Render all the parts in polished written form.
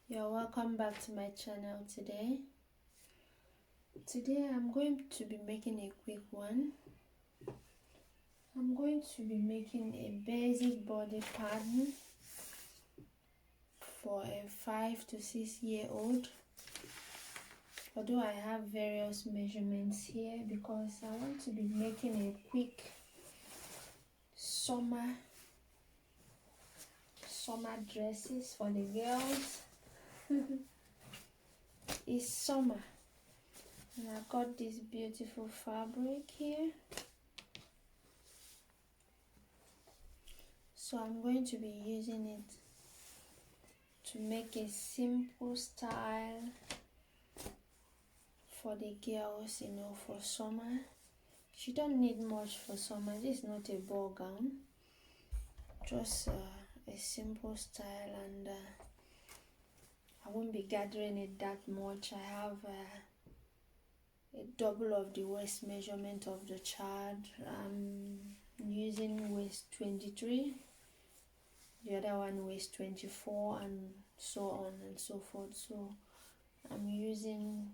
You're welcome back to my channel today. Today I'm going to be making a quick one. I'm going to be making a basic body pattern for a 5 to 6 year old. Although I have various measurements here because I want to be making a quick summer dresses for the girls. It's summer and I got this beautiful fabric here, so I'm going to be using it to make a simple style for the girls, for summer. You don't need much for summer. This is not a ball gown, just a simple style, and I won't be gathering it that much. I have a double of the waist measurement of the child. I'm using waist 23, the other one waist 24, and so on and so forth. So I'm using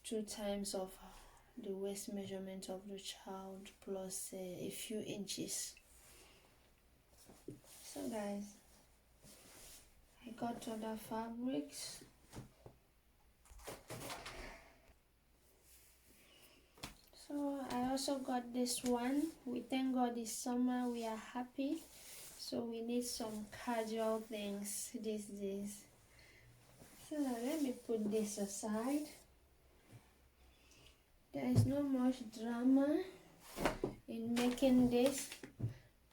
2 times of the waist measurement of the child plus a few inches. So guys, I got other fabrics. So I also got this one. We thank God it's summer, we are happy, so we need some casual things these days. So let me put this aside. There is no much drama in making this.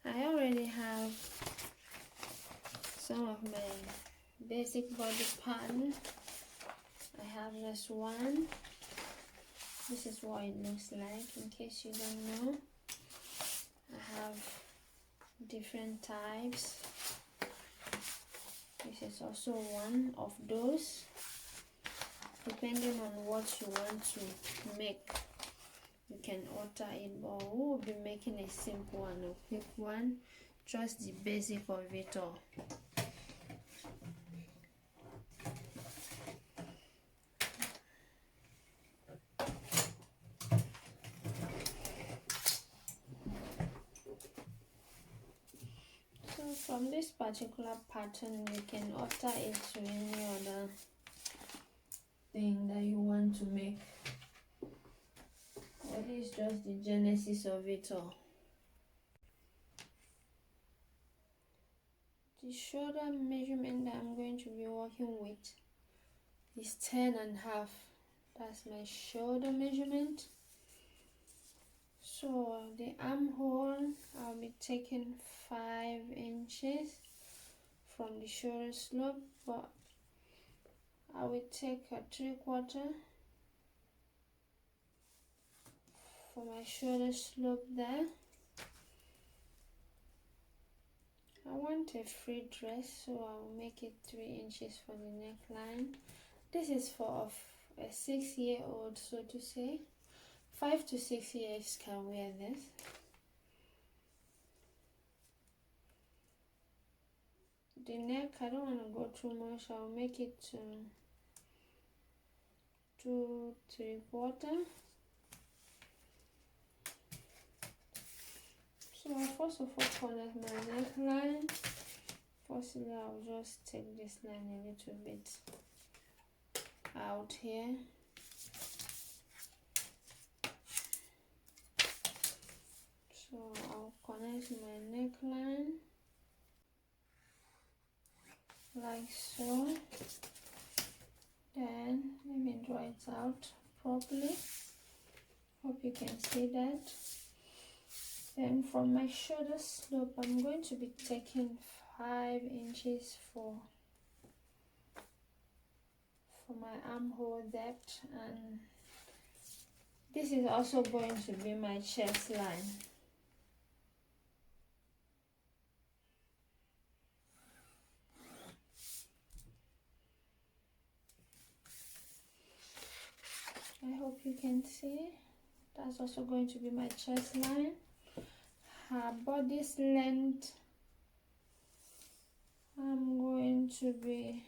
I already have some of my basic body pattern. I have this one. This is what it looks like, in case you don't know. I have different types. This is also one of those. Depending on what you want to make, you can alter it, but we will be making a simple and a quick one, just the basic of it all. So from this particular pattern, you can alter it to any other thing that you want to make. But this is just the genesis of it all. The shoulder measurement that I'm going to be working with is 10.5. That's my shoulder measurement. So the armhole, I'll be taking 5 inches from the shoulder slope, but I will take a 3/4 for my shoulder slope there. I want a free dress, so I will make it 3 inches for the neckline. This is for a 6-year-old, so to say. 5 to 6 years can wear this. The neck, I don't want to go too much. I'll make it to 2 3/4. So first of all, connect my neckline. Firstly, I'll just take this line a little bit out here. So I'll connect my neckline like so. Then let me draw it out properly. Hope you can see that. Then from my shoulder slope, I'm going to be taking 5 inches for my armhole depth, and this is also going to be my chest line. I hope you can see. That's also going to be my chest line. Her body's length, I'm going to be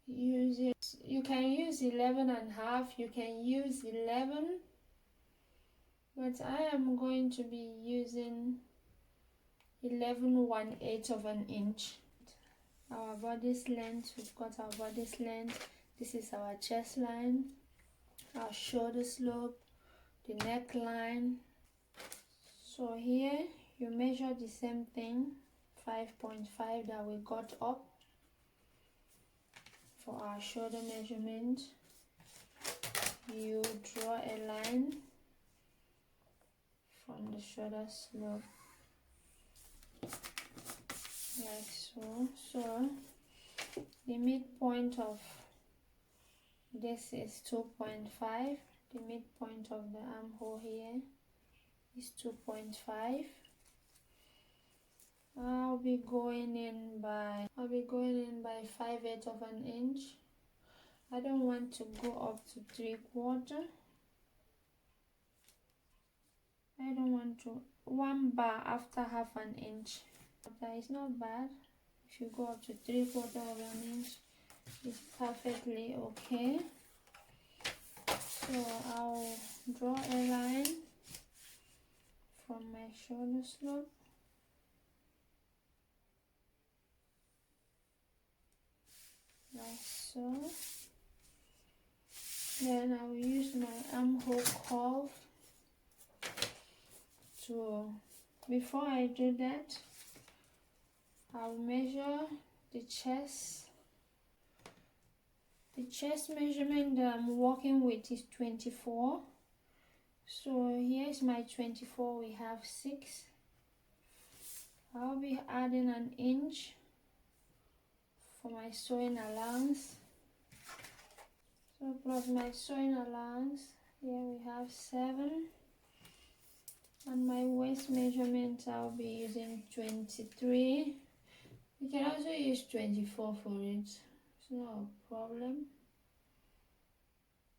using, you can use 11.5, you can use 11, but I am going to be using 11/1/8 of an inch. Our bodice length, we've got our bodice length. This is our chest line, our shoulder slope, the neckline. So here you measure the same thing, 5.5 that we got up for our shoulder measurement. You draw a line from the shoulder slope like so. So the midpoint of this is 2.5. The midpoint of the armhole here is 2.5. I'll be going in by 5/8 of an inch. I don't want to go up to 3/4. I don't want to 1 bar after half an inch. That is not bad. If you go up to 3/4 of an inch, it's perfectly okay. So I'll draw a line from my shoulder slope like so. Then I will use my armhole curve to, before I do that, I'll measure the chest. The chest measurement that I'm working with is 24. So here's my 24, we have 6. I'll be adding an inch for my sewing allowance. So plus my sewing allowance, here we have 7. And my waist measurement, I'll be using 23. You can also use 24 for it, it's not a problem.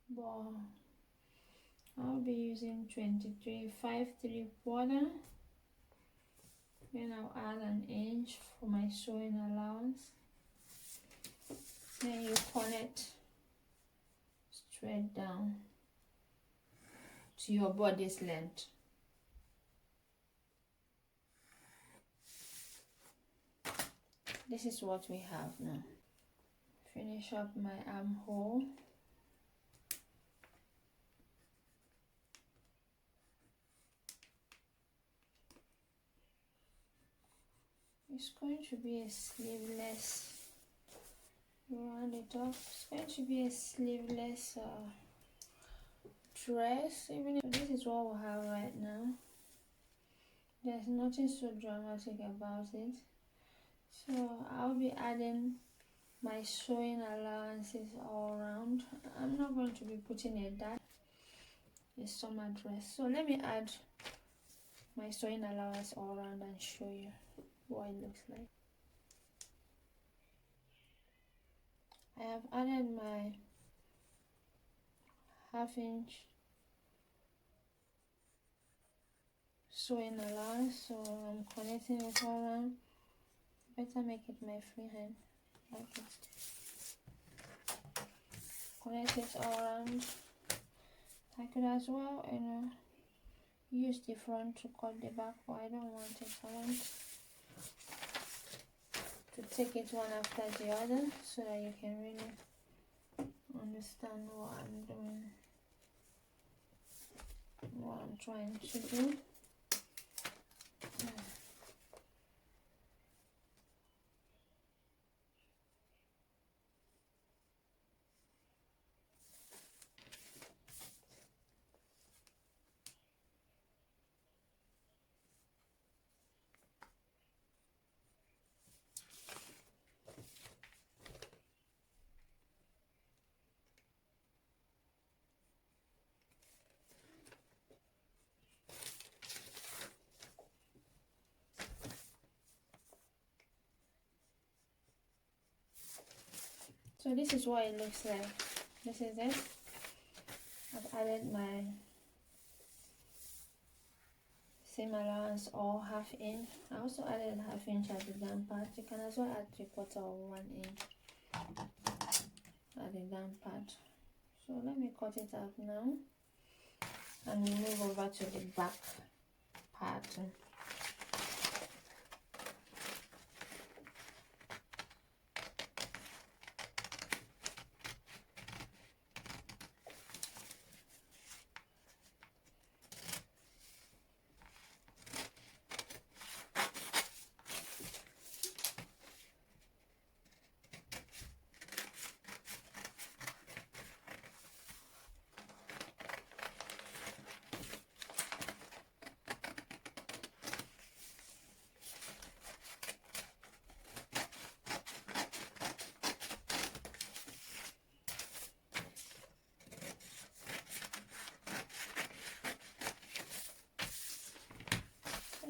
But I'll be using 23, 5 3/4. Then I'll add an inch for my sewing allowance. Then you connect straight down to your bodice length. This is what we have now. Finish up my armhole. It's going to be a sleeveless, round it up. It's going to be a sleeveless dress. Even if this is what we have right now, there's nothing so dramatic about it. So I'll be adding my sewing allowances all around. I'm not going to be putting a dart, a summer dress. So let me add my sewing allowance all around and show you what it looks like. I have added my 1/2 inch sewing allowance, so I'm connecting it all around. Better make it my free hand like this. Connect it all around. I could as well, use the front to cut the back, but I don't want it. I want to take it one after the other so that you can really understand what I'm doing, what I'm trying to do. So this is what it looks like. This is it. I've added my seam allowance or half inch. I also added half inch at the down part. You can as well add 3/4 or 1 inch at the down part. So let me cut it out now and we move over to the back part.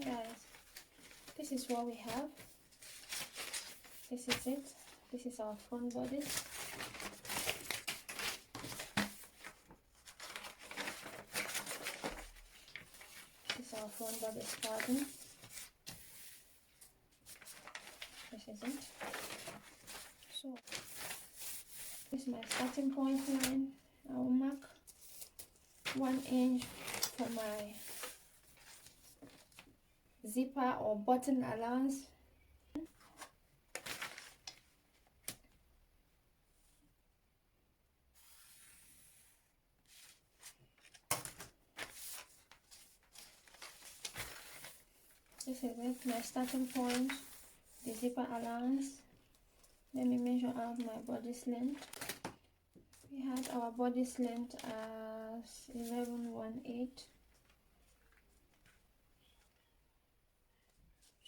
Guys, this is what we have. This is it. This is our front bodice. This is our front bodice pattern. This is it. So this is my starting point line. I will mark 1 inch for my zipper or button allowance. This is it, my starting point, the zipper allowance. Let me measure out my bodice length. We had our bodice length as 11.18.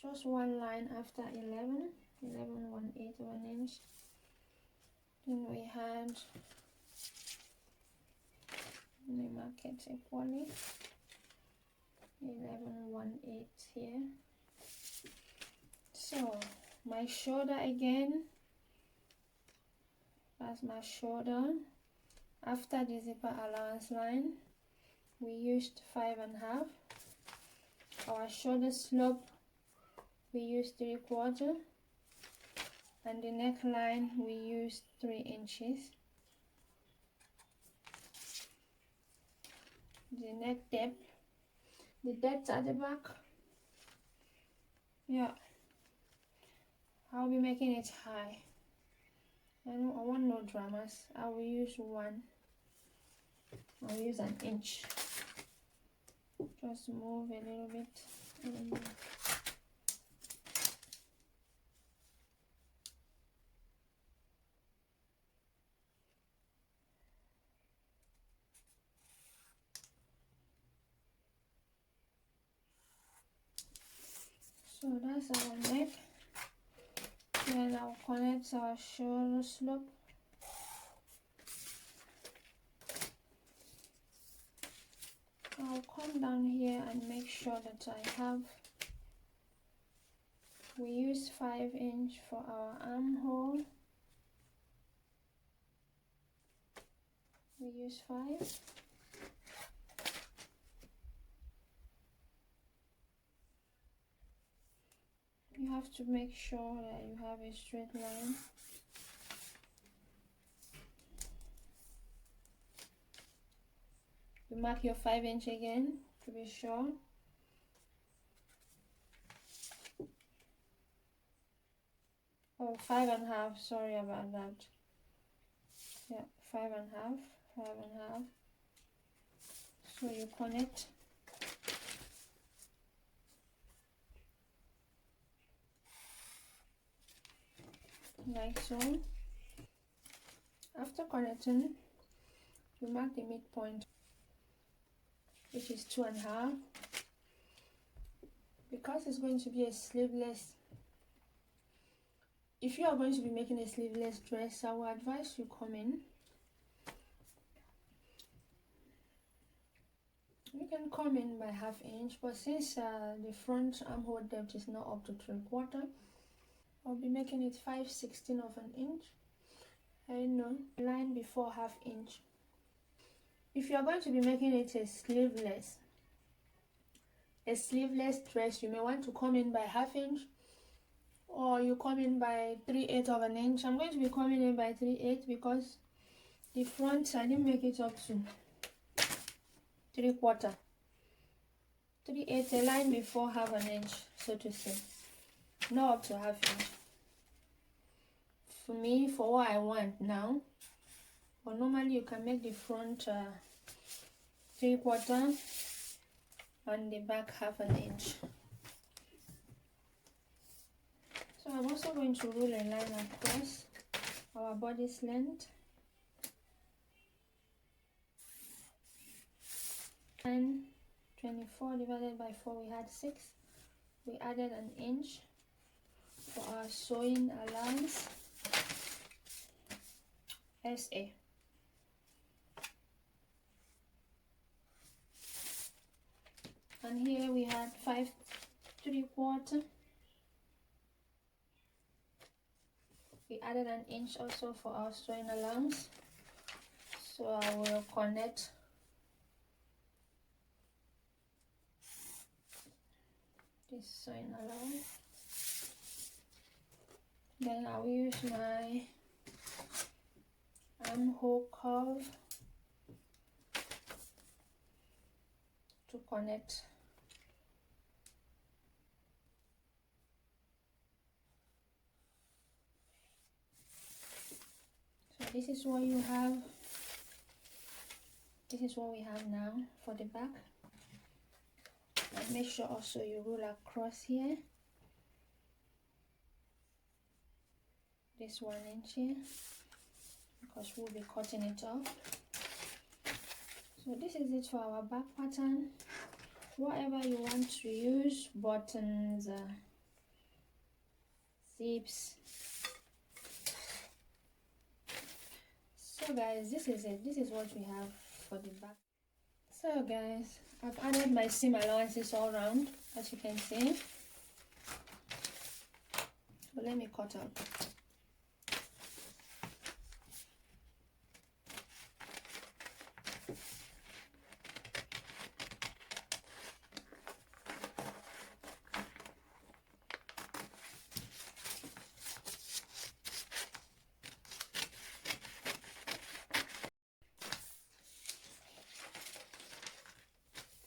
Just one line after 11, 11.18, 1 inch. Then we had, let me mark it equally, 11.18 here. So my shoulder again, that's my shoulder. After the zipper allowance line, we used 5.5. Our shoulder slope, we used 3/4, and the neckline we used 3 inches. The neck depth, the depth at the back, yeah, I'll be making it high. I want no dramas. I will use 1. I'll use 1 inch. Just move a little bit. So that's our neck. Then I'll connect our shoulder slope. I'll come down here and make sure that I have, we use 5 inch for our armhole. We use 5. You have to make sure that you have a straight line. You mark your 5 inch again to be sure. Oh, 5.5, sorry about that. Yeah, 5.5, 5.5. So you connect. Like so. After connecting, you mark the midpoint, which is 2.5. Because it's going to be a sleeveless, if you are going to be making a sleeveless dress, I would advise you come in. You can come in by 1/2 inch, but since the front armhole depth is not up to 3/4, I'll be making it 5/16 of an inch. I know, line before 1/2 inch. If you are going to be making it a a sleeveless dress, you may want to come in by 1/2 inch, or you come in by 3/8 of an inch. I'm going to be coming in by 3/8 because the front I didn't make it up to 3/4. 3/8, a line before 1/2 inch, so to say, not up to 1/2 inch. For me, for what I want now, but normally you can make the front 3/4 and the back 1/2 inch. So I'm also going to rule a line across our bodice length, and 24 divided by 4, we had 6. We added an inch for our sewing allowance, SA. And here we had 5 3/4. We added an inch also for our sewing allowance, so I will connect this sewing allowance. Then I will use my armhole curve to connect. So this is what you have. This is what we have now for the back. And make sure also you roll across here, this 1 inch here, because we'll be cutting it off. So this is it for our back pattern. Whatever you want to use, buttons, zips. So guys, this is it. This is what we have for the back. So guys, I've added my seam allowances all around, as you can see. So let me cut out.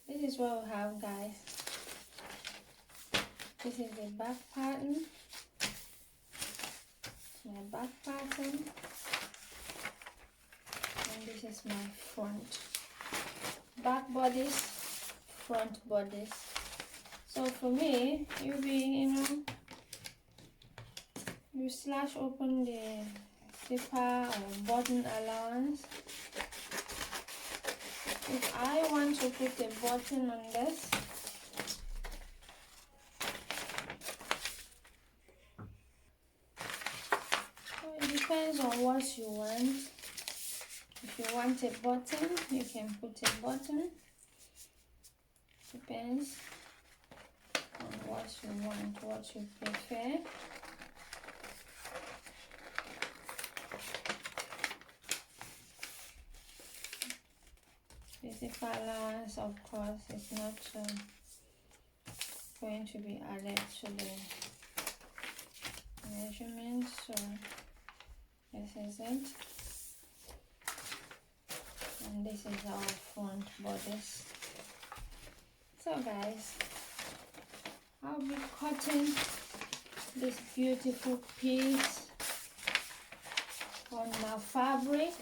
This is what we have, guys. This is the back pattern. My back pattern, and this is my front. Back bodice, front bodice. So for me, you slash open the zipper or button allowance. If I want to put a button on this, so it depends on what you want. If you want a button, you can put a button. Depends on what you want, what you prefer. The zipper allowance, of course, is not going to be added to the measurement, so this is it. And this is our front bodice. So guys, I'll be cutting this beautiful piece on my fabric.